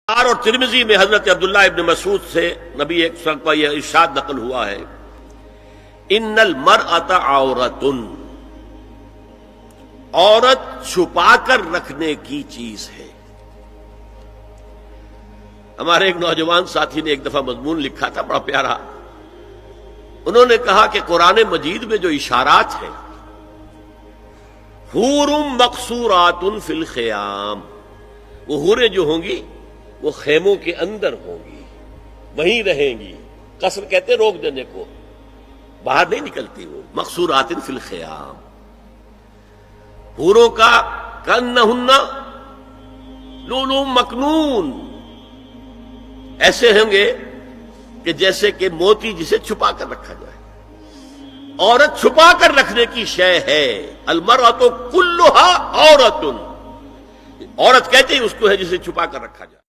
اور ترمذی میں حضرت عبداللہ ابن مسعود سے نبی ایک کا یہ ارشاد نقل ہوا ہے، ان المرأۃ عورۃ، عورت چھپا کر رکھنے کی چیز ہے۔ ہمارے ایک نوجوان ساتھی نے ایک دفعہ مضمون لکھا تھا بڑا پیارا، انہوں نے کہا کہ قرآن مجید میں جو اشارات ہیں، حور مقصورات فی الخیام، وہ حوریں جو ہوں گی وہ خیموں کے اندر ہوں گی، وہیں رہیں گی۔ قصر کہتے ہیں روک دینے کو، باہر نہیں نکلتی، وہ مقصورات فی الخیام۔ حوروں کا کأنہن لؤلؤ مکنون، ایسے ہوں گے کہ جیسے کہ موتی جسے چھپا کر رکھا جائے۔ عورت چھپا کر رکھنے کی شے ہے۔ المرأۃ کلھا عورۃ، عورت کہتے ہیں اس کو ہے جسے چھپا کر رکھا جائے۔